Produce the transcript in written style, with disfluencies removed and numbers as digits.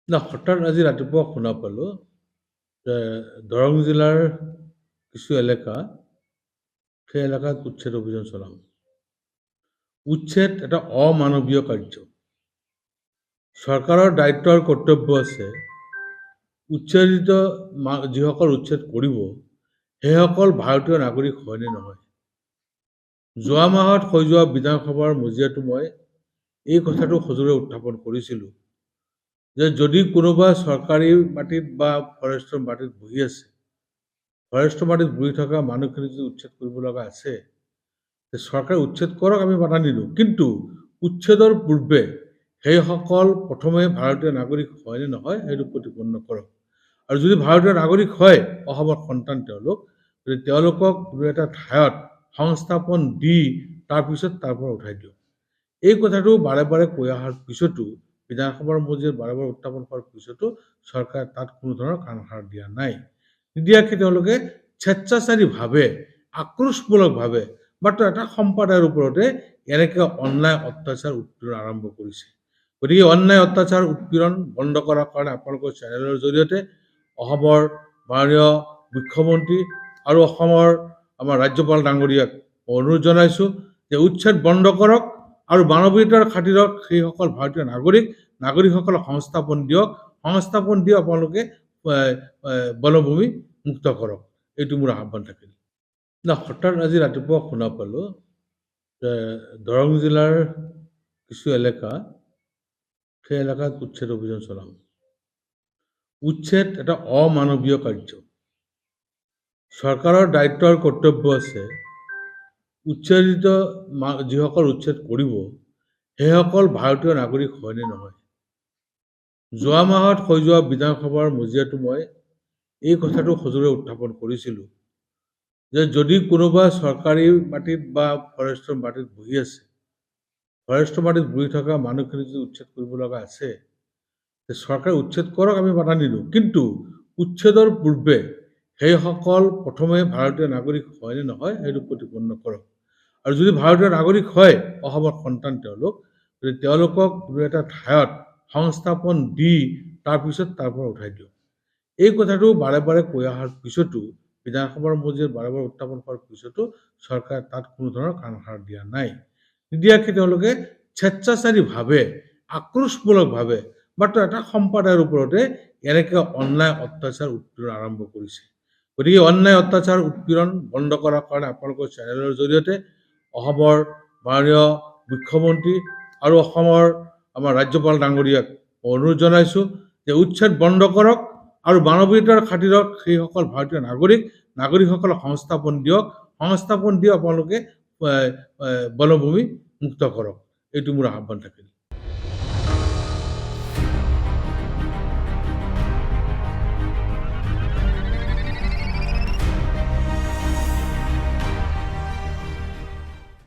হঠাৎ আজি ৰাতিপুৱা শুনা পালোঁ যে দৰং জিলাৰ কিছু এলেকা, সেই এলেকাত উচ্ছেদ অভিযান চলাম। উচ্ছেদ এটা অমানৱীয় কাৰ্য। চৰকাৰৰ দায়িত্ব আৰু কৰ্তব্য আছে উচ্ছেদিত যিসকল উচ্ছেদ কৰিব, সেইসকল ভাৰতীয় নাগৰিক হয় নে নহয়। যোৱা মাহত হৈ যোৱা বিধানসভাৰ মজিয়াটো মই এই কথাটো সজোৰে উত্থাপন কৰিছিলোঁ যে যদি কোনোবা চৰকাৰী মাটিত বা ফৰেষ্টৰ মাটিত বহি আছে, ফৰেষ্টৰ মাটিত বহি থকা মানুহখিনি যদি উচ্ছেদ কৰিব লগা আছে, চৰকাৰে উচ্ছেদ কৰক, আমি বাধা নিদিওঁ। কিন্তু উচ্ছেদৰ পূৰ্বে সেইসকল প্ৰথমে ভাৰতীয় নাগৰিক হয় নে নহয় সেইটো প্ৰতিপন্ন কৰক। আৰু যদি ভাৰতীয় নাগৰিক হয়, অসমৰ সন্তান তেওঁলোক, যদি তেওঁলোকক কোনো এটা ঠাইত সংস্থাপন দি তাৰপিছত তাৰ পৰা উঠাই দিয়ক। এই কথাটো বাৰে বাৰে কৈ অহাৰ পিছতো, বিধানসভাৰ মজিয়াত বাৰে বাৰে উত্থাপন কৰাৰ পিছতো চৰকাৰে তাত কোনো ধৰণৰ কাণসাৰ দিয়া নাই। নিদিয়াকে তেওঁলোকে স্বেচ্ছাচাৰীভাৱে, আক্ৰোশমূলকভাৱে মাত্ৰ এটা সম্প্ৰদায়ৰ ওপৰতে এনেকে অন্যায় অত্যাচাৰ উৎপীড়ন আৰম্ভ কৰিছে। গতিকে অন্যায় অত্যাচাৰ উৎপীড়ন বন্ধ কৰাৰ কাৰণে আপোনালোকৰ চেনেলৰ জৰিয়তে অসমৰ মাননীয় মুখ্যমন্ত্ৰী আৰু অসমৰ আমাৰ ৰাজ্যপাল ডাঙৰীয়াক অনুৰোধ জনাইছোঁ যে উচ্ছেদ বন্ধ কৰক আৰু মানৱীয়তাৰ খাতিৰত সেইসকল ভাৰতীয় নাগৰিকসকলক সংস্থাপন দিয়ক। সংস্থাপন দি আপোনালোকে বনভূমি মুক্ত কৰক। এইটো মোৰ আহ্বান থাকিল। হঠাৎ আজি ৰাতিপুৱা শুনা পালোঁ যে দৰং জিলাৰ কিছু এলেকা, সেই এলেকাত উচ্ছেদ অভিযান চলাম। উচ্ছেদ এটা অমানৱীয় কাৰ্য। চৰকাৰৰ দায়িত্ব আৰু কৰ্তব্য আছে উচ্ছেদিত যিসকল উচ্ছেদ কৰিব, সেইসকল ভাৰতীয় নাগৰিক হয় নে নহয়। যোৱা মাহত হৈ যোৱা বিধানসভাৰ মজিয়াটো মই এই কথাটো সজোৰে উত্থাপন কৰিছিলোঁ যে যদি কোনোবা চৰকাৰী মাটিত বা ফৰেষ্টৰ মাটিত বহি আছে, ফৰেষ্টৰ মাটিত বহি থকা মানুহখিনি যদি উচ্ছেদ কৰিব লগা আছে, চৰকাৰে উচ্ছেদ কৰক, আমি বাধা নিদিওঁ। কিন্তু উচ্ছেদৰ পূৰ্বে সেইসকল প্ৰথমে ভাৰতীয় নাগৰিক হয় নে নহয় সেইটো প্ৰতিপন্ন কৰক। আৰু যদি ভাৰতীয় নাগৰিক হয়, অসমৰ সন্তান তেওঁলোক, যদি তেওঁলোকক কোনো এটা ঠাইত সংস্থাপন দি তাৰপিছত তাৰ পৰা উঠাই দিয়ক। এই কথাটো বাৰে বাৰে কৈ অহাৰ পিছতো, বিধানসভাৰ মজিয়াত বাৰে বাৰে উত্থাপন কৰাৰ পিছতো চৰকাৰে তাত কোনো ধৰণৰ কাণসাৰ দিয়া নাই। নিদিয়াকে তেওঁলোকে স্বেচ্ছাচাৰীভাৱে, আক্ৰোশমূলকভাৱে মাত্ৰ এটা সম্প্ৰদায়ৰ ওপৰতে এনেকে অন্যায় অত্যাচাৰ উৎপীড়ন আৰম্ভ কৰিছে। গতিকে অন্যায় অত্যাচাৰ উৎপীড়ন বন্ধ কৰাৰ কাৰণে আপোনালোকৰ চেনেলৰ জৰিয়তে অসমৰ মাননীয় মুখ্যমন্ত্ৰী আৰু অসমৰ আমাৰ ৰাজ্যপাল ডাঙৰীয়াক অনুৰোধ জনাইছোঁ যে উচ্ছেদ বন্ধ কৰক আৰু মানৱীয়তাৰ খাতিৰত সেইসকল ভাৰতীয় নাগৰিকসকলক সংস্থাপন দিয়ক। সংস্থাপন দি আপোনালোকে বনভূমি মুক্ত কৰক। এইটো মোৰ আহ্বান থাকিল।